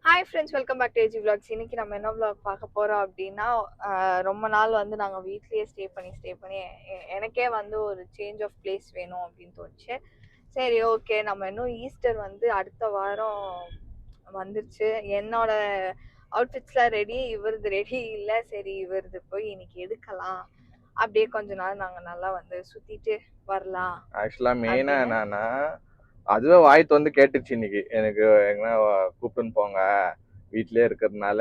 Hi friends, welcome back to AG vlogs. இன்னைக்கு நம்ம என்ன விளாக் பார்க்க போறோம் அப்படின்னா, ரொம்ப நாள் வந்து நாங்கள் வீட்லயே ஸ்டே பண்ணி எனக்கே வந்து ஒரு சேஞ்ச் ஆஃப் பிளேஸ் வேணும் அப்படின்னு தோணுச்சு. சரி, ஓகே, நம்ம இன்னும் ஈஸ்டர் வந்து அடுத்த வாரம் வந்துருச்சு. என்னோட அவுட்ஃபிட்ஸ்லாம் ரெடி, இவரது ரெடி இல்லை. சரி, இவரது போய் இன்னைக்கு எடுக்கலாம். அப்படியே கொஞ்ச நாள் நாங்கள் நல்லா வந்து சுத்திட்டு வரலாம். ஆக்சுவலாக மெயினாக என்னன்னா, அதுவே வாய்த்து வந்து கேட்டுச்சு இன்னைக்கு எனக்கு எங்கன்னா கூப்பிட்டுன்னு போங்க, வீட்லயே இருக்கிறதுனால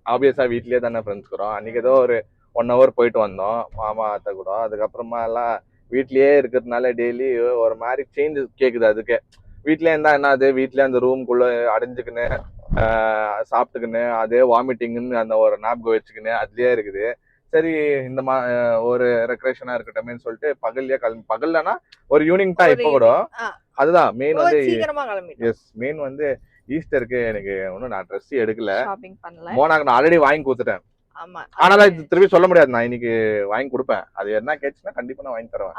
ஆப்வியஸாக வீட்லயே தானே ஃப்ரெண்ட்ஸ்க்குறோம். அன்றைக்கி ஏதோ ஒரு 1 hour போயிட்டு வந்தோம் மாமா அத்தை கூட. அதுக்கப்புறமா எல்லாம் வீட்லயே இருக்கிறதுனால டெய்லி ஒரு மாதிரி சேஞ்சஸ் கேட்குது. அதுக்கு வீட்லேயே இருந்தால் என்னது, வீட்லேயே அந்த ரூம்குள்ளே அடைஞ்சுக்கின்னு சாப்பிட்டுக்கின்னு அதே வாமிட்டிங்குன்னு அந்த ஒரு ஞாபகம் வச்சுக்கின்னு அதுலேயே இருக்குது. சரி, இந்த ஒரு ரெக்ரேஷனா இருக்கட்டும்னு சொல்லிட்டு பகல்லனா ஒரு ஈவினிங் தான் இப்போ கூட. அதுதான் மெயின் வந்து எஸ் மெயின் வந்து ஈஸ்டருக்கு எனக்கு ஒன்றும் நான் ட்ரெஸ் எடுக்கல, மோனாக்கு நான் ஆல்ரெடி வாங்கி கொடுத்துட்டேன். ஆனாலும் இது திருப்பி சொல்ல முடியாது, நான் இன்னைக்கு வாங்கி கொடுப்பேன். அது என்ன கேட்டுச்சுன்னா கண்டிப்பா நான் வாங்கி தருவேன்.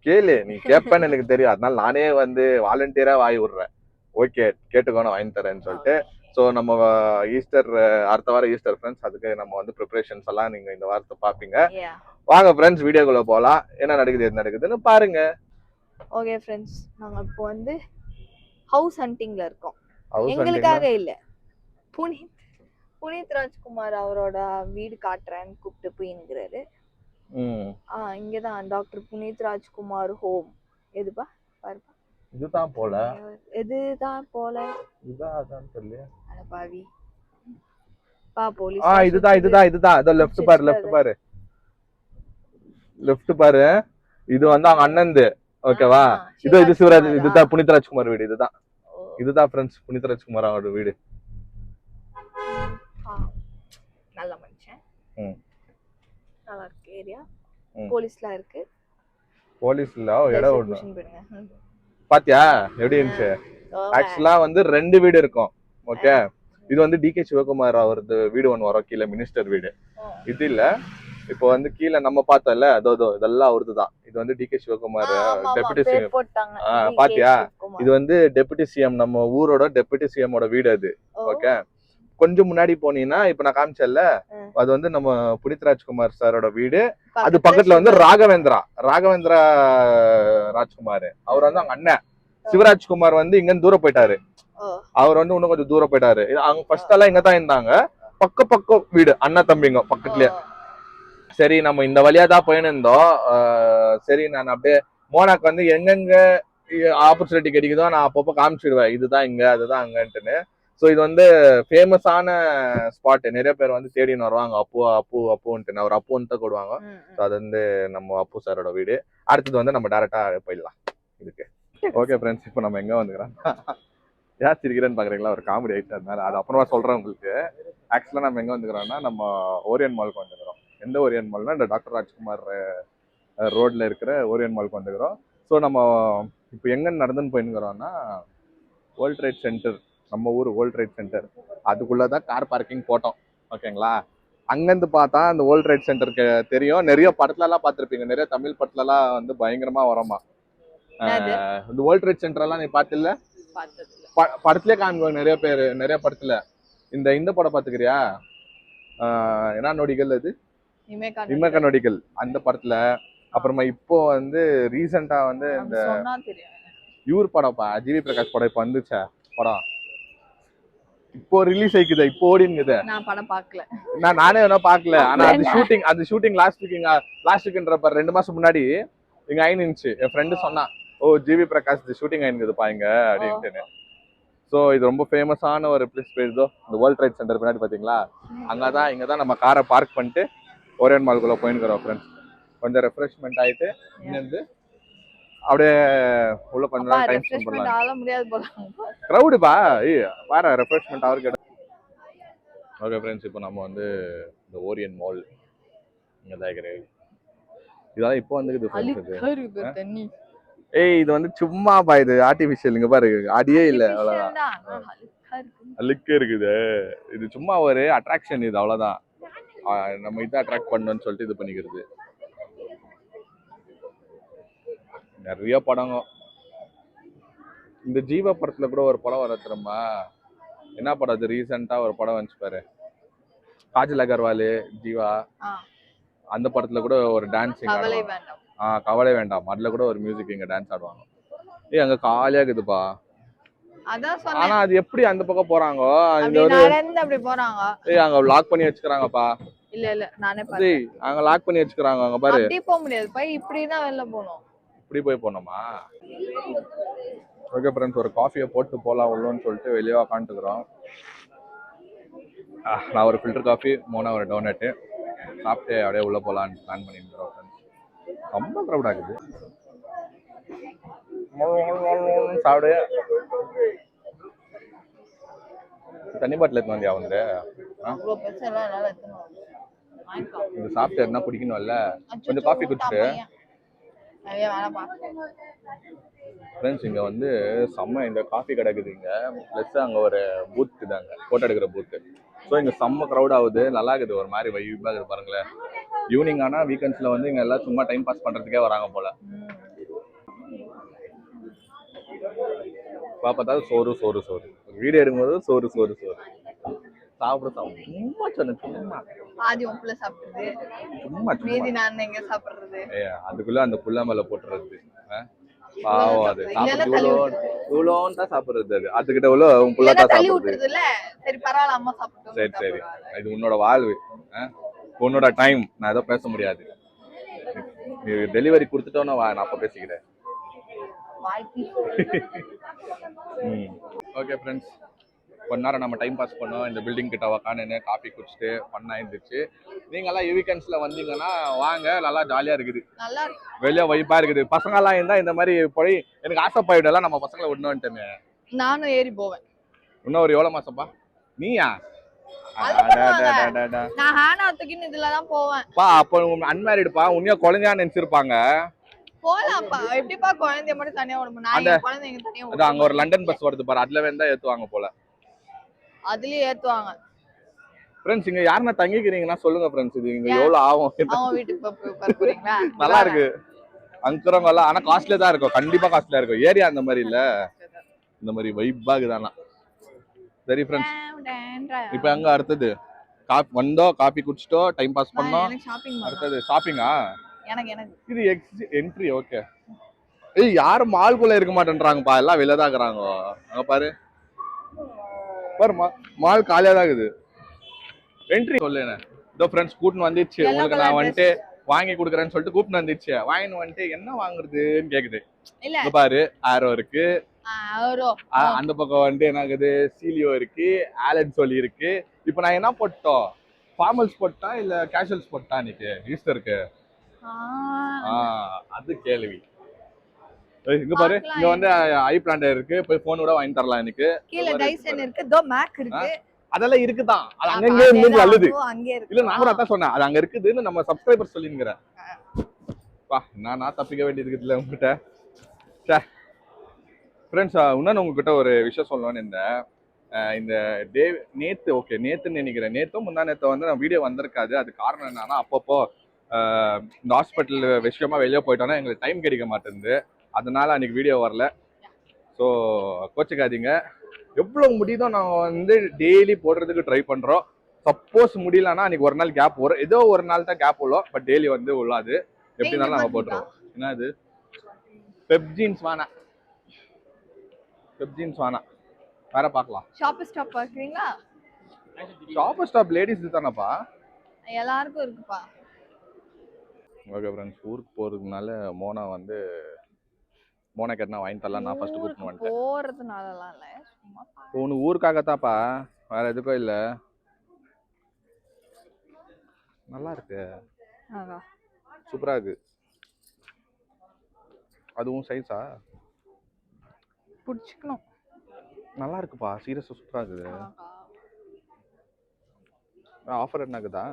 கேளு, நீ கேட்பேன்னு எனக்கு தெரியும், அதனால நானே வந்து வாலண்டியரா வாங்கி விடுறேன். ஓகே, கேட்டுக்கோணும் வாங்கி தரேன்னு சொல்லிட்டு. ஸோ நம்ம ஈஸ்டர் அடுத்த வாரம் ஈஸ்டர் ஃப்ரெண்ட்ஸ், அதுக்கு நம்ம வந்து ப்ரிப்பரேஷன்ஸ் எல்லாம் நீங்க இந்த வாரத்தை பார்ப்பீங்க. வாங்க ஃப்ரெண்ட்ஸ், வீடியோக்குள்ள போகலாம். என்ன நடக்குதுன்னு பாருங்க. ஓகே ஃப்ரெண்ட்ஸ், நாங்கள் இப்போ வந்து ஹவுஸ் ஹண்டிங்ல இருக்கோம். எங்களுக்காக இல்ல, புனித் ராஜ்குமார் அவரோட வீடு காட்டுறேன்னு கூப்பிட்டு போயின்னுங்கிறாரு. இங்கதான் டாக்டர் புனித் ராஜ்குமார் ஹோம். எதுப்பா பாருப்பா, இதுதான் போல இதான் சொல்லு பாவி பா போலீஸ். இதுதான் அதோ லெஃப்ட் பாரு. இது வந்து அவங்க அண்ணன்து. ஓகேவா, இது சிவராஜ், இதுதான் புனித் ராஜ்குமார் வீடு. இதுதான் ஃப்ரெண்ட்ஸ் புனித் ராஜ்குமார் அவரோட வீடு. நல்ல மனுஷன், நல்லா இருக்கு ஏரியா. போலீஸ்லாம் இருக்கு. போலீஸ்ல இடம் ஒண்ணு பாத்தியா எப்படி இருந்துச்சு. ஆக்சுவலா வந்து 2 வீடு இருக்கும். ஓகே, இது வந்து டிகே சிவகுமார் அவரது வீடு ஒன்று வரும் கீழே, மினிஸ்டர் வீடு. இது இல்ல, இப்போ வந்து கீழே நம்ம பார்த்தோம்ல, அதோ இதெல்லாம் அவரது தான். இது வந்து டிகே சிவகுமார் டெபுட்டி சிஎம். பாத்தியா, இது வந்து டெபுட்டி சிஎம், நம்ம ஊரோட டெபுட்டி சிஎமோட வீடு அது. ஓகே, கொஞ்சம் முன்னாடி போனீங்கன்னா, இப்ப நான் காமிச்சேன்ல, அது வந்து நம்ம புனித் ராஜ்குமார் சாரோட வீடு. அது பக்கத்துல வந்து ராகவேந்திரா ராஜ்குமார், அவர் வந்து அவங்க அண்ணன். சிவராஜ்குமார் வந்து இங்க தூரம் போயிட்டாரு, அவர் வந்து இன்னும் கொஞ்சம் தூரம் போயிட்டாரு. அவங்க ஃபர்ஸ்ட் எல்லாம் இங்க தான் இருந்தாங்க, பக்கம் வீடு, அண்ணன் தம்பிங்க பக்கத்துலயே. சரி, நம்ம இந்த வழியா தான் போயின்னு இருந்தோம். சரி, நான் அப்படியே மோனாக்கு வந்து எங்கெங்க ஆப்பர்ச்சுனிட்டி கிடைக்குதோ நான் அப்பப்போ காமிச்சிடுவேன், இதுதான் இங்க அதுதான் அங்கன்ட்டுன்னு. ஸோ இது வந்து ஃபேமஸான ஸ்பாட், நிறைய பேர் வந்து தேடின்னு வருவாங்க, அப்புன்ட்டு. அவர் அப்புன்னு தான் கொடுவாங்க. ஸோ அது வந்து நம்ம அப்பு சாரோட வீடு. அடுத்தது வந்து நம்ம டேரக்டா போயிடலாம் இதுக்கு. ஓகே ஃப்ரெண்ட்ஸ், இப்போ நம்ம எங்க வந்துக்கிறோம், ஏன் சிரிக்கிறேன்னு பாக்குறீங்களா, ஒரு காமெடி ஆயிட்டு, அதனால அது அப்புறமா சொல்றேன் உங்களுக்கு. ஆக்சுவலா நம்ம எங்க வந்துக்கிறோம்னா, நம்ம ஓரியன் மாலுக்கு வந்துக்கிறோம். எந்த ஓரியன் மால்னா, இந்த டாக்டர் ராஜ்குமார் ரோட்ல இருக்கிற ஓரியன் மாலுக்கு வந்துக்கிறோம். ஸோ நம்ம இப்போ எங்க நடந்துன்னு போயின்னுக்கிறோம்னா, வேர்ல்ட் ட்ரேட் சென்டர், நம்ம ஊர் வேர்ல்ட் ட்ரேட் சென்டர், அதுக்குள்ளதான் கார் பார்க்கிங் போட்டோம். ஓகேங்களா, அங்கிருந்து பார்த்தா அந்த வேர்ல்ட் ட்ரேட் சென்டருக்கு தெரியும். நிறைய படத்துல எல்லாம் பார்த்திருப்பீங்க, நிறைய தமிழ் படத்துல எல்லாம் வந்து பயங்கரமா வரமா. இந்த வேர்ல்ட் ட்ரேட் சென்டர் எல்லாம் நீ பார்த்தில்ல, படத்துலயே காமிக்குவாங்க நிறைய பேர், நிறைய படத்துல. இந்த படம் பாத்துக்கிறியா, என்ன நொடிகள், அது இமேக நொடிகள், அந்த படத்துல. அப்புறமா இப்போ வந்து ரீசெண்டா வந்து இந்த இவர் படம்ப்பா, ஜிவி பிரகாஷ் படம் இப்போ வந்துச்சா படம், இப்போ ரிலீஸ் ஆயிக்குது, இப்போ ஓடினுக்குது. நான் படம் பார்க்கல, நானே வேணா பார்க்கல. ஆனா அந்த ஷூட்டிங் லாஸ்ட் வீக்ன்றப்ப 2 மாசம் முன்னாடி இங்க ஆயினுச்சு. என் ஃப்ரெண்டு சொன்னான், ஓ ஜிவி பிரகாஷ் ஷூட்டிங் ஆயினுக்குதுப்பா இங்க அப்படின்ட்டு. ஸோ இது ரொம்ப ஃபேமஸான ஒரு பிளேஸ். போயிருந்தோ இந்த வேர்ல்ட் ட்ரேட் சென்டர் பின்னாடி பாத்தீங்களா, இங்கதான் நம்ம காரை பார்க் பண்ணிட்டு ஓரியன் மால்குள்ள போயின்னுக்கிறோம் ஃப்ரெண்ட்ஸ். கொஞ்சம் ரெஃப்ரெஷ்மெண்ட் ஆயிட்டு இங்கிருந்து அப்படியே உள்ள கொஞ்ச நேரம் டைம் ஸ்பெண்ட் பண்ணலாம். க்ரௌடுப்பா, வேற ரெஃப்ரெஷ்மெண்ட் அவருக்கு. ஓகே ஃப்ரெண்ட்ஸ், இப்போ நம்ம வந்து இந்த ஓரியன் மால் இங்க தான் இருக்கிறது. இதெல்லாம் இப்போ வந்துக்குது தண்ணி. இது வந்து சும்மாப்பா, இது ஆர்டிபிஷியல். இங்க பாரு, அடியே இல்ல, அவ்வளவுதான், அழுக்கு இருக்குது. இது சும்மா ஒரு அட்ராக்ஷன், இது அவ்வளவுதான். நம்ம இதை அட்ராக்ட் பண்ணணும்னு சொல்லிட்டு இது பண்ணிக்கிறது. நிறைய படங்க, இந்த ஜீவா படத்துல கூட ஒரு படம் வர தெரியுமா, என்ன படம் அது ரீசெண்டா ஒரு படம் வந்துச்சு பாரு, காஜல் அகர்வால் ஜீவா, அந்த படத்துல கூட ஒரு டான்ஸிங் கவலை ஆடுவாங்க. வேண்டாம். கவலை வேண்டாம், அதுல கூட ஒரு மியூசிக் இங்க டான்ஸ் ஆடுவாங்க. அங்க காலியா இருக்குதுப்பா. அதான் சொன்னேன். ஆனா அது எப்படி அந்த பக்கம் போறாங்க? அப்படி நடந்து அப்படி போறாங்க. அங்க லாக் பண்ணி வச்சுக்கிறாங்கப்பா. இல்ல நானே பார்த்தேன். அங்க லாக் பண்ணி வச்சுக்கிறாங்க. அங்க பாரு. அப்படி போக முடியாது பை, இப்படி தான் வெளில போணும். இப்படி போய் போனோமா? ஓகே ஃப்ரெண்ட்ஸ், ஒரு காஃபியை போட்டு போலாம் உள்ளன்னு சொல்லிட்டு வெளியே உக்காந்துக்கிறோம். நான் ஒரு ஃபில்டர் காஃபி, மோனா ஒரு டோனட்டு சாப்பிட்டு அப்படியே உள்ள போலான்னு பிளான் பண்ணிருக்கிறோம் ஃப்ரெண்ட்ஸ். ரொம்ப க்ரௌட் ஆகுது. சாப்பிடு. தண்ணி பாட்டில் எடுத்து வந்தியா வந்து? இது சாப்பிட்டு என்ன குடிக்கணும்ல, கொஞ்சம் காஃபி குடிச்சிட்டு. ஃப்ரெண்ட்ஸ் இங்க வந்து செம்ம இந்த காஃபி கிடக்குது இங்க, ப்ளஸ் அங்க ஒரு பூத் தாங்க, போட்டோ எடுக்கிற பூத்து. ஸோ இங்க செம்ம க்ரௌட் ஆகுது, நல்லா இருக்குது, ஒரு மாதிரி வைபாக இருக்குது பாருங்களேன். ஈவினிங் ஆனா வீக்கெண்ட்ஸ்ல வந்து இங்க எல்லாம் சும்மா டைம் பாஸ் பண்றதுக்கே வராங்க போல. பார்த்தா சோறு சோறு சோறு, வீடியோ எடுக்கும்போது சோறு சோறு சோறு, சாப்பிட சாப்பிடு சும்மா சொன்னேன், சும்மா பாதி உப்புல சாப்பிடுறது, சும்மா மீதி நான் எங்க சாப்பிடுறது, அதுக்குள்ள அந்த புள்ள மேல போட்டுறது. பாவம், அது சாப்பிடுறது இவ்வளோன்னு தான் சாப்பிடுறது. அது அதுக்கிட்ட உள்ள உன் புள்ள தான் சாப்பிடுறது. சரி பரவாயில்ல அம்மா சாப்பிட்டு. சரி சரி, இது உன்னோட வாழ்வு, உன்னோட டைம், நான் ஏதோ பேச முடியாது. நீ டெலிவரி கொடுத்துட்டோன்னா வா, நான் அப்ப பேசிக்கிறேன். ஓகே ஃப்ரெண்ட்ஸ், கொஞ்ச நேரம் நம்ம டைம் பாஸ் பண்ணோம் இந்த பில்டிங் கிட்ட உக்காந்து காஃபி குடிச்சிட்டு பண்ணா இருந்துச்சு. நீங்கெல்லாம் வீக்கெண்ட்ஸ்ல வந்தீங்கன்னா வாங்க, நல்லா ஜாலியா இருக்குது, வெளியே வைப்பா இருக்குது. பசங்க எல்லாம் இருந்தா இந்த மாதிரி போய் எனக்கு ஆசைப்பாயிடலாம், நம்ம பசங்களை விடணும்ட்டுமே. நானும் ஏறி போவேன். இன்னும் ஒரு எவ்வளவு மாசப்பா நீயா? அப்ப அன்மேரிடுப்பா, உன்னைய குழந்தையா நினைச்சிருப்பாங்க. போலாம்ப்பா, எப்படிப்பா குழந்தைய மட்டும் தனியா விட முடியும்? குழந்தைங்க தனியா அங்க ஒரு லண்டன் பஸ் வருது பாரு, அதுல வேண்டா ஏத்துவாங்க போல. அதுலயே ஏத்துவாங்க. ஃப்ரெண்ட்ஸ் இங்க யாருன்னா தங்கிக்கிறீங்கன்னா சொல்லுங்க ஃப்ரெண்ட்ஸ், இது இங்க எவ்வளவு ஆகும்? அவங்க வீட்டுக்கு போறீங்களா? நல்லா இருக்கு அங்குறவங்க எல்லாம், ஆனா காஸ்ட்லியா தான் இருக்கும், கண்டிப்பா காஸ்ட்லியா இருக்கும். ஏரியா அந்த மாதிரி இல்ல, இந்த மாதிரி வைப்பாக தானா. சரி ஃப்ரெண்ட்ஸ், இப்ப அங்க அடுத்தது வந்தோம், காபி குடிச்சிட்டோ, டைம் பாஸ் பண்ணோம். அடுத்தது ஷாப்பிங்கா? இது என்ட்ரி. ஓகே. யாரும் மால்குள்ள இருக்க மாட்டேன்றாங்கப்பா, எல்லாம் வெளில தான் இருக்கிறாங்க. அங்க பாரு பாரு, மால் காலியா தான் இருக்குது. என்ட்ரி சொல்லுங்க. இதோ ஃப்ரெண்ட்ஸ் கூட்டின்னு வந்துச்சு, உங்களுக்கு நான் வந்துட்டு வாங்கி கொடுக்குறேன்னு சொல்லிட்டு கூப்பிட்டு வந்துச்சு. வாங்கின்னு வந்துட்டு என்ன வாங்குறதுன்னு கேக்குது. இங்க பாரு, ஆரோ இருக்கு, அந்த பக்கம் வந்துட்டு என்ன ஆகுது, சீலியோ இருக்கு, ஆலன் சோலி இருக்கு. இப்ப நான் என்ன போட்டோம், ஃபார்மல்ஸ் போட்டா இல்ல கேஷுவல்ஸ் போட்டா இன்னைக்கு ஈஸ்டருக்கு? அது கேள்வி. இங்க பாரு, இங்க வந்து ஐ பிளான்டர் இருக்கு, போய் போன் கூட வாங்கி தரலாம் எனக்கு. கீழ டைசன் இருக்கு, தோ மேக் இருக்கு, அதெல்லாம் இருக்குதான், அது அங்கங்க இருந்து நல்லது இல்ல. நான் கூட அதான் சொன்னேன், அது அங்க இருக்குதுன்னு நம்ம சப்ஸ்கிரைபர் சொல்லிங்கிறேன். பா நான் தப்பிக்க வேண்டியது இருக்குல்ல உங்ககிட்ட. ஃப்ரெண்ட்ஸ், இன்னொன்னு உங்ககிட்ட ஒரு விஷயம் சொல்லணும்னு இந்த டே நேத்து, ஓகே நேத்துன்னு நினைக்கிறேன், நேத்தும் முந்தா நேத்து வந்து நான் வீடியோ வந்திருக்காது. அது காரணம் என்னன்னா, அப்பப்போ இந்த ஹாஸ்பிட்டல் விஷயமா வெளியே போயிட்டோன்னா எங்களுக்கு டைம் கிடைக்க மாட்டேங்குது, அதனால அன்னைக்கு வீடியோ வரல. ஸோ கோச்சிக்காதீங்க. எவ்வளவு முடியுதோ நாங்கள் வந்து டெய்லி போடுறதுக்கு ட்ரை பண்றோம். சப்போஸ் முடியலன்னா அன்னைக்கு ஒரு நாள் கேப் வரும், ஏதோ ஒரு நாள் தான் கேப் உள்ளோம், பட் டெய்லி வந்து உள்ளாது. எப்படினாலும் நாங்கள் போட்டுருவோம். என்ன இது பெப்ஜீன்ஸ் வானா, பெப்ஜீன்ஸ் வானா வேற பார்க்கலாம். ஷாப்பர் ஸ்டாப் பார்க்கறீங்களா? ஷாப்பர் ஸ்டாப் லேடிஸ் தானப்பா, எல்லாருக்கும் இருக்குப்பா. ஓகே ஃப்ரெண்ட்ஸ், ஊருக்கு போறதுனால மோனா வந்து மோனா கேட்டா வாங்கி தரலாம், நான் ஃபர்ஸ்ட் கூப்பிட்டு வந்துட்டேன். போறதுனாலலாம் இல்ல, சும்மா உனக்கு ஊருக்காகத்தாப்பா, வேற எதுக்கும் இல்ல. நல்லா இருக்கு, சூப்பரா இருக்கு. அதுவும் சைஸா புடிச்சுக்கணும். நல்லா இருக்குப்பா, சீரியஸா சூப்பரா இருக்குது. ஆஃபர் என்னக்குதா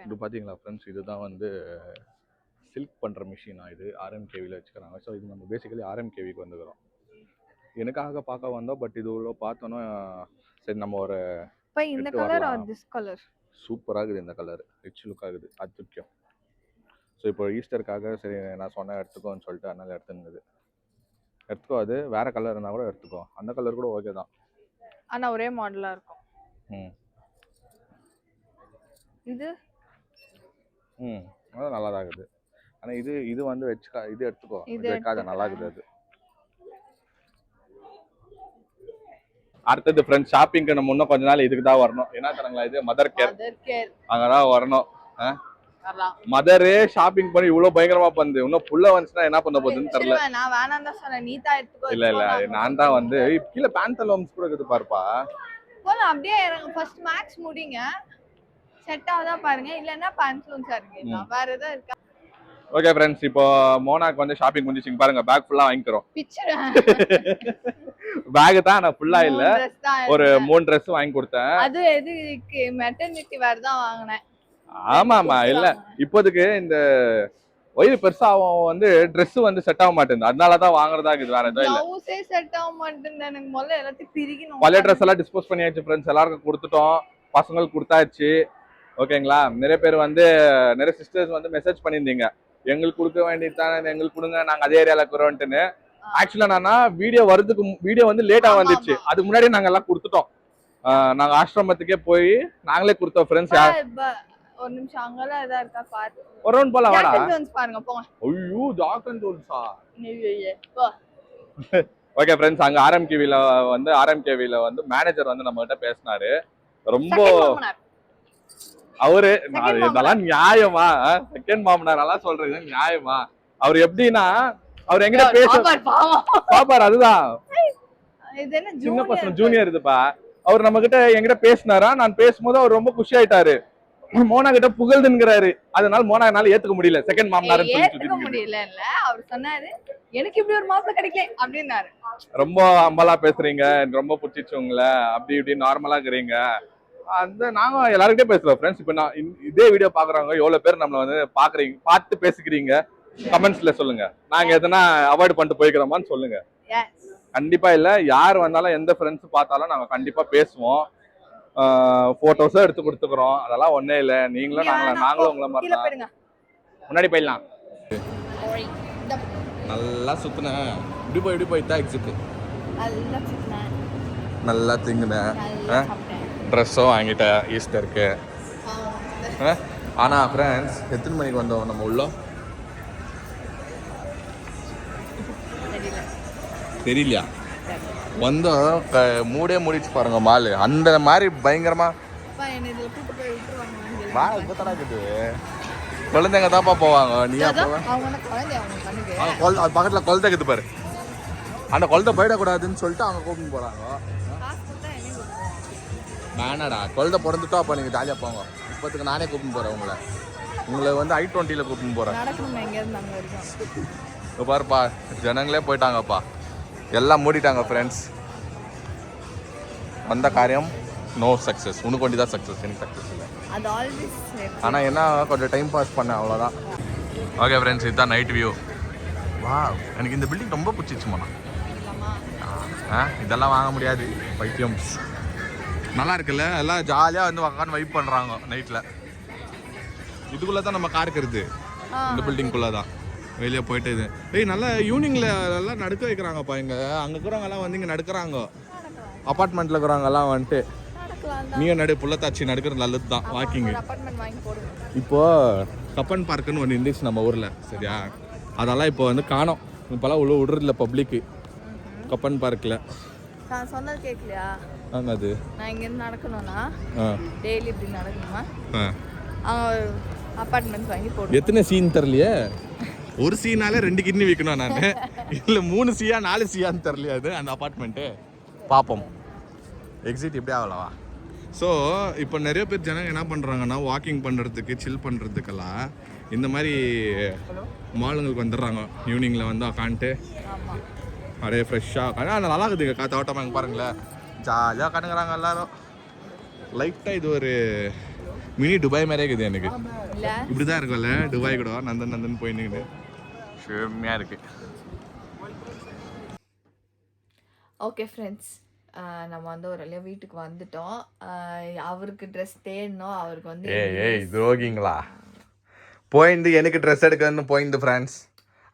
இது பாத்தீங்களா ஃப்ரெண்ட்ஸ், இதுதான் வந்து சில்க் பண்ற மிஷினா, இது ஆர்எம்கேவில வச்சுக்கிறாங்க. ஸோ இது நம்ம பேசிக்கலி ஆர்எம்கேவிக்கு வந்துக்கிறோம். எனக்காக பார்க்க வந்தோம், பட் இது உள்ள பார்த்தோன்னா சரி நம்ம ஒரு இந்த கலர் ஆர் திஸ் கலர் சூப்பரா இருக்குது. இந்த கலர் ரிச் லுக் ஆகுது, அத்துக்கியம். ஸோ இப்போ ஈஸ்டருக்காக சரி நான் சொன்ன எடுத்துக்கோன்னு சொல்லிட்டு அதனால எடுத்துருந்தது. எடுத்துக்கோ. அது வேற கலர் இருந்தா கூட எடுத்துக்கோ. அந்த கலர் கூட ஓகே தான். ஆனா ஒரே மாடலா இருக்கும். இது அது நல்லா தான் இருக்குது. ஆனா இது வந்து இது எடுத்துக்கோ. இது வைக்காத, நல்லா இருக்குது அது. அடுத்தது ஃப்ரெண்ட்ஸ் ஷாப்பிங்க்கு நம்ம இன்னும் கொஞ்ச நாள் இதுக்கு தான் வரணும். என்ன தரங்களா இது மதர் கேர் அங்கதான் வரணும். மதரே ஷாப்பிங் பண்ணி இவ்வளவு பயங்கரமா பண்ணுது. இன்னும் புள்ள வந்துச்சுன்னா என்ன பண்ண போகுதுன்னு தெரியல. நான் வேணாம் தான் சொன்னேன், நீ தான் எடுத்துக்கோ. இல்ல நான் தான் வந்து கீழே பேண்டலோம்ஸ் கூட இருக்குது பாருப்பா. போலாம் அப்படியே ஃபர்ஸ்ட் மேக்ஸ் முடிங்க, செட் ஆகுதா பாருங்க, இல்லன்னா பேண்டலூன்ஸா இருக்கு, வேற ஏதாவது இருக்கா? ஓகே ஃப்ரெண்ட்ஸ், இப்போ மோனாக்கு வந்து ஷாப்பிங் முடிஞ்சிச்சு பாருங்க. பேக் ஃபுல்லா வாங்கிக்கிறோம். பேக் தான் நான் ஃபுல்லா இல்ல, ஒரு 3 Dress வாங்கி கொடுத்தேன். அது எதுக்கு மெட்டர்னிட்டி வேர் தான் வாங்கினேன். ஆமா இல்ல இப்போதைக்கு இந்த வயிறு பெருசா வந்து Dress வந்து செட் ஆக மாட்டேங்குது, அதனாலதான் வாங்குறதா இருக்குது. வேற எதுவும் இல்ல. ப்ளவுஸே செட் ஆக மாட்டேங்குது எனக்கு. முதல்ல எல்லாத்தையும் பிரிக்கணும். பழைய Dress எல்லாம் டிஸ்போஸ் பண்ணியாச்சு ஃப்ரெண்ட்ஸ். எல்லாருக்கும் கொடுத்துட்டோம், பசங்களுக்கு கொடுத்தாச்சு. ஓகேங்களா? நிறைய பேர் வந்து நிறைய சிஸ்டர்ஸ் வந்து மெசேஜ் பண்ணியிருந்தீங்க, எங்களுக்கு கொடுக்க வேண்டியது தானே, எங்களுக்கு கொடுங்க, நாங்க அதே ஏரியால இருக்கிறோம்ட்டுன்னு. ஆக்சுவலா நானா வீடியோ வந்து லேட்டா வந்துச்சு. அதுக்கு முன்னாடி நாங்க எல்லாம் கொடுத்துட்டோம். நாங்க ஆசிரமத்துக்கே போய் நாங்களே கொடுத்தோம் ஃப்ரெண்ட்ஸ். ஒரு நிமிஷம் அங்கலாம் ஏதா இருக்கா பாரு. ஒரு ரவுண்ட் போலாம் வாடா. பாருங்க போங்க. ஐயோ ஜாக் அண்ட் ஜோன்ஸா. ஓகே ஃப்ரெண்ட்ஸ், அங்க ஆர்எம்கேவில வந்து மேனேஜர் வந்து நம்ம கிட்ட பேசினாரு. ரொம்ப அவரு இதெல்லாம் நியாயமா? செகண்ட் மாமனார் எல்லாம் சொல்றது நியாயமா? அவர் எப்படின்னா அவர் எங்கிட்ட பேச பாப்பாரு. அதுதான் சின்ன பசங்க ஜூனியர் இதுப்பா. அவர் நம்ம கிட்ட எங்கிட்ட பேசினாரா, நான் பேசும்போது அவர் ரொம்ப குஷி ஆயிட்டாரு. மோனா கிட்ட புகழ்ந்துங்கிறாரு. அதனால மோனானால ஏத்துக்க முடியல செகண்ட் மாமனார் ஏத்துக்க முடியல. இல்ல அவர் சொன்னாரு எனக்கு இப்படி ஒரு மாப்பிள்ளை கிடைக்கல அப்படினாரு. ரொம்ப அம்பலா பேசுறீங்க, ரொம்ப பிடிச்சிச்சு உங்களை, அப்படி இப்படி நார்மலா இருக்கிறீங்க. அந்த நாங்க எல்லாருக்கிட்டே பேசுறோம் ஃப்ரெண்ட்ஸ். இப்ப நான் இதே வீடியோ பாக்குறவங்க எவ்வளவு பேர் நம்மள வந்து பார்த்து பேசிக்கிறீங்க, கமெண்ட்ஸ்ல சொல்லுங்க. நாங்க எதனா அவாய்ட் பண்ணிட்டு போய்க்கிறோமான்னு சொல்லுங்க. கண்டிப்பா இல்ல, யார் வந்தாலும் எந்த ஃப்ரெண்ட்ஸ் பார்த்தாலும் நாங்க கண்டிப்பா பேசுவோம், போட்டோஸும் எடுத்து கொடுத்துக்கிறோம். அதெல்லாம் ஒன்னே இல்ல. நீங்களும் நாங்களும் உங்களை மாதிரி முன்னாடி போயிடலாம். நல்லா சுத்தினேன். இப்படி போயிட்டா எக்ஸிட் நல்லா திங்குனேன். ட்ரெஸ்ஸும் வாங்கிட்டேன் ஈஸ்டருக்கு. ஆனா ஃப்ரெண்ட்ஸ் எத்தனை மணிக்கு வந்தோம் நம்ம உள்ள தெரியலையா? வந்தோம் மூடே மூடிச்சு பாருங்க மாலு. அந்த மாதிரி பயங்கரமா குழந்தைங்க தான்ப்பா போவாங்க. நீயா பக்கத்துல குழந்தை இருக்குது பாரு, அந்த குழந்தை போயிடக்கூடாதுன்னு சொல்லிட்டு அவங்க கூப்பிட்டு போறாங்க. வேணாடா, குழந்தை பிறந்துட்டோம், அப்ப நீங்க ஜாலியா போங்க. இப்போதுக்கு நானே கூப்பிட்டு போறேன் உங்களை வந்து I-20ல கூப்பிட்டு போறேன். பாருப்பா ஜனங்களே போயிட்டாங்கப்பா, எல்லாம் மூடிட்டாங்க ஃப்ரெண்ட்ஸ். வந்த காரியம் நோ சக்ஸஸ். உனக்கு வேண்டி தான் சக்ஸஸ், எனக்கு சக்ஸஸ் இல்லை. ஆனால் என்ன கொஞ்சம் டைம் பாஸ் பண்ணேன், அவ்வளோதான். ஓகே ஃப்ரெண்ட்ஸ், இதுதான் நைட் வியூ. வா, எனக்கு இந்த பில்டிங் ரொம்ப பிடிச்சிச்சுமா. இதெல்லாம் வாங்க முடியாது, பைத்தியம். நல்லா இருக்குல்ல, எல்லாம் ஜாலியாக வந்து உட்காந்து வைப் பண்ணுறாங்க நைட்டில். இதுக்குள்ளே தான் நம்ம கார் இருக்கிறது, இந்த பில்டிங்குள்ளே தான். வெளியே போயிட்டு இது நல்லா ஈவினிங்கில் எல்லாம் நடுக்க வைக்கிறாங்கப்பா. இங்கே அங்கே இருக்கிறவங்க எல்லாம் வந்து இங்கே நடுக்கிறாங்க. அப்பார்ட்மெண்ட்டில் இருக்கிறவங்க எல்லாம் வந்துட்டு நீங்க புள்ளத்தாச்சி நடுக்கிறது நல்லது தான், வாக்கிங்கு. இப்போ கப்பன் பார்க்குன்னு ஒன்று இருந்துச்சு நம்ம ஊரில், சரியா? அதெல்லாம் இப்போ வந்து காணோம். இப்போல்லாம் உள்ள விடுறதில்ல பப்ளிக்கு கப்பன் பார்க்கில். நான் சொன்னது கேட்கலையா? அது நான் இங்கேருந்து நடக்கணும்னா டெய்லி இப்படி நடக்கணுமா? அப்பார்ட்மெண்ட் வாங்கி போடுவோம். எத்தனை சீன் தெரியலையே? ஒரு சீனாலே 2 கிட்னி விற்கணும் நான். இல்லை 3 சீயா 4 சீயான்னு தெரியலையா அது அந்த அப்பார்ட்மெண்ட்டு. பார்ப்போம் எக்ஸிட் எப்படி ஆகலவா. ஸோ இப்போ நிறைய பேர் ஜனங்க என்ன பண்ணுறாங்கன்னா, வாக்கிங் பண்ணுறதுக்கு சில் பண்ணுறதுக்கெல்லாம் இந்த மாதிரி மாலுங்களுக்கு வந்துடுறாங்க. ஈவினிங்கில் வந்து உக்காந்துட்டு அப்படியே ஃப்ரெஷ்ஷாக ஆனால் நல்லா இருக்குதுங்க. காத்தோட்டமாக இங்கே பாருங்களேன், ஜாலியாக உட்காந்துக்கிறாங்க எல்லாரும். லைட்டாக இது ஒரு மினி துபாய் மாதிரியே இருக்குது எனக்கு. இப்படி தான் இருக்கும்ல துபாய் கூட, நந்தன் போயின்னு செம்மையாக இருக்கு. ஓகே ஃப்ரெண்ட்ஸ், நம்ம வந்து ஒரு வழியாக வீட்டுக்கு வந்துட்டோம். அவருக்கு ட்ரெஸ் தேடணும். அவருக்கு வந்து துரோகிங்களா போயிருந்து எனக்கு ட்ரெஸ் எடுக்கணும்னு போயிருந்து ஃப்ரெண்ட்ஸ்.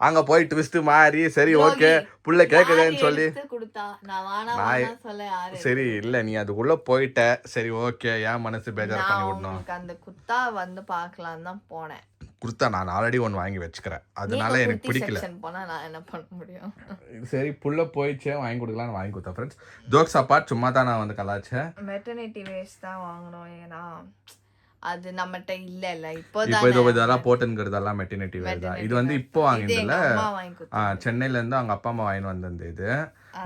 அங்க போய் ட்விஸ்ட் மாறி சரி ஓகே புள்ள கேக்குதுன்னு சொல்லி கொடுத்தா நான் வானா நான் வானா சொல்ல யாரு சரி இல்ல நீ அதுக்குள்ள போயிட்ட சரி ஓகே ஏன் மனசு பேஜார் பண்ணி விடணும் உங்களுக்கு அந்த குர்தா வந்து பார்க்கலாம் தான் போனேன். குர்தா நான் ஆல்ரெடி ஒன்று வாங்கி வச்சுக்கிறேன் அதனால எனக்கு பிடிக்கல. போனா நான் என்ன பண்ண முடியும்? சரி புள்ள போயிடுச்சே வாங்கி கொடுக்கலாம்னு வாங்கி கொடுத்தேன் ஃப்ரெண்ட்ஸ். ஜோக்ஸ் அப்பார்ட் சும்மா தான் நான் வந்து கலாச்சேன். மெட்டர்னிட்டி வேஸ்ட் தான் வாங்கணும் ஏன்னா அது நம்மகிட்ட இல்ல இப்போ இதெல்லாம் போட்டுங்கிறதெல்லாம் மெட்டர்னிட்டி வேர் தான். இது வந்து இப்போ வாங்கினதில்ல சென்னையில இருந்து அவங்க அப்பா அம்மா வாங்கிட்டு வந்தது. இது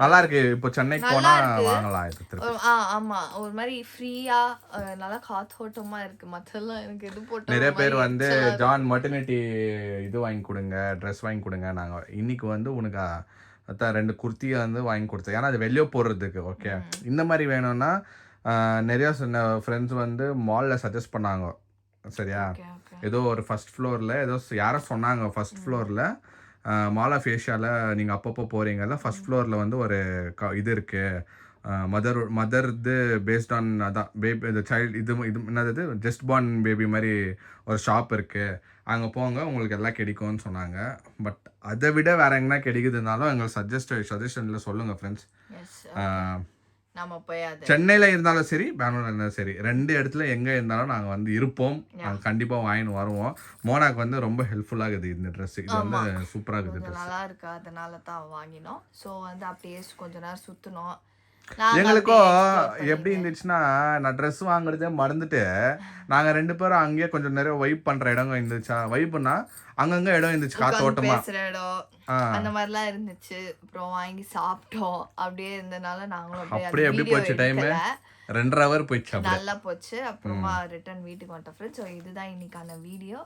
நல்லா இருக்கு. இப்போ சென்னைக்கு போனா வாங்கலாம் இது திருப்பி. ஆமா ஒரு மாதிரி ஃப்ரீயா நல்லா காத்தோட்டமா இருக்கு. மத்தெல்லாம் எனக்கு இது போட்டு நிறைய பேர் வந்து ஜான் மெட்டர்னிட்டி இது வாங்கி கொடுங்க ட்ரெஸ் வாங்கி கொடுங்க. நாங்க இன்னைக்கு வந்து உனக்கு அதான் 2 குர்த்தியை வந்து வாங்கி கொடுத்தேன். ஏன்னா அது வெளியே போடுறதுக்கு ஓகே. இந்த மாதிரி வேணும்னா நிறைய ஃப்ரெண்ட்ஸ் வந்து மாலில் சஜஸ்ட் பண்ணாங்க சரியா. ஏதோ ஒரு ஃபர்ஸ்ட் ஃப்ளோரில் ஏதோ யாரோ சொன்னாங்க ஃபர்ஸ்ட் ஃப்ளோரில் மால் ஆஃப் ஏஷியாவில் நீங்கள் அப்பப்போ போகிறீங்கல்ல ஃபர்ஸ்ட் ஃப்ளோரில் வந்து ஒரு இது இருக்குது மதர்து பேஸ்ட் ஆன் அதான் பேபி இந்த சைல்டு இது என்னது ஜஸ்ட் பார்ன் பேபி மாதிரி ஒரு ஷாப் இருக்குது அங்கே போங்க உங்களுக்கு எல்லாம் கிடைக்கும்னு சொன்னாங்க. பட் அதை விட வேறு எங்கன்னா கிடைக்குதுனாலும் எங்களுக்கு சஜஷனில் சொல்லுங்கள் ஃப்ரெண்ட்ஸ். நம்ம போய் சென்னையில் இருந்தாலும் சரி பெங்களூர்ல இருந்தாலும் சரி 2 இடத்துல எங்கே இருந்தாலும் நாங்கள் வந்து இருப்போம். நாங்கள் கண்டிப்பாக வாங்கின்னு வருவோம். மோனாக்கு வந்து ரொம்ப ஹெல்ப்ஃபுல்லாக இருக்குது இந்த ட்ரெஸ். இது வந்து சூப்பராக இருக்குது ட்ரெஸ். நல்லா இருக்கு அதனால தான் வாங்கினோம். ஸோ வந்து அப்படியே கொஞ்ச நேரம் சுற்றினோம். எங்களுக்கும் எப்படி இருந்துச்சுன்னா நான் ட்ரெஸ் வாங்குறதே மறந்துட்டு நாங்க 2 பேரும் அங்கேயே கொஞ்சம் நிறைய வைப் பண்ற இடம் இருந்துச்சா. வைப்னா அங்கங்க இடம் இருந்துச்சு காத்தோட்டமா இடம் அந்த மாதிரிலாம் இருந்துச்சு. அப்புறம் வாங்கி சாப்பிட்டோம். அப்படியே இருந்தனால நாங்களும் அப்படியே எப்படி போச்சு டைம் 2.5 hour போயிடுச்சு. நல்லா போச்சு. அப்புறமா ரிட்டர்ன் வீட்டுக்கு வந்துட்டோம் ஃப்ரெண்ட்ஸ். ஸோ இதுதான் இன்னைக்கான வீடியோ.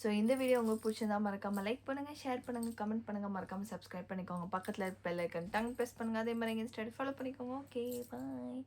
ஸோ இந்த வீடியோ உங்களுக்கு பிடிச்சிருந்தா மறக்காம லைக் பண்ணுங்க, ஷேர் பண்ணுங்க, கமெண்ட் பண்ணுங்க, மறக்காம சப்ஸ்கிரைப் பண்ணிக்கோங்க. பக்கத்துல பெல் ஐக்கன் டங் ப்ரெஸ் பண்ணுங்க. அதே மாதிரி இன்ஸ்டால ஃபாலோ பண்ணிக்கோங்க. Okay bye.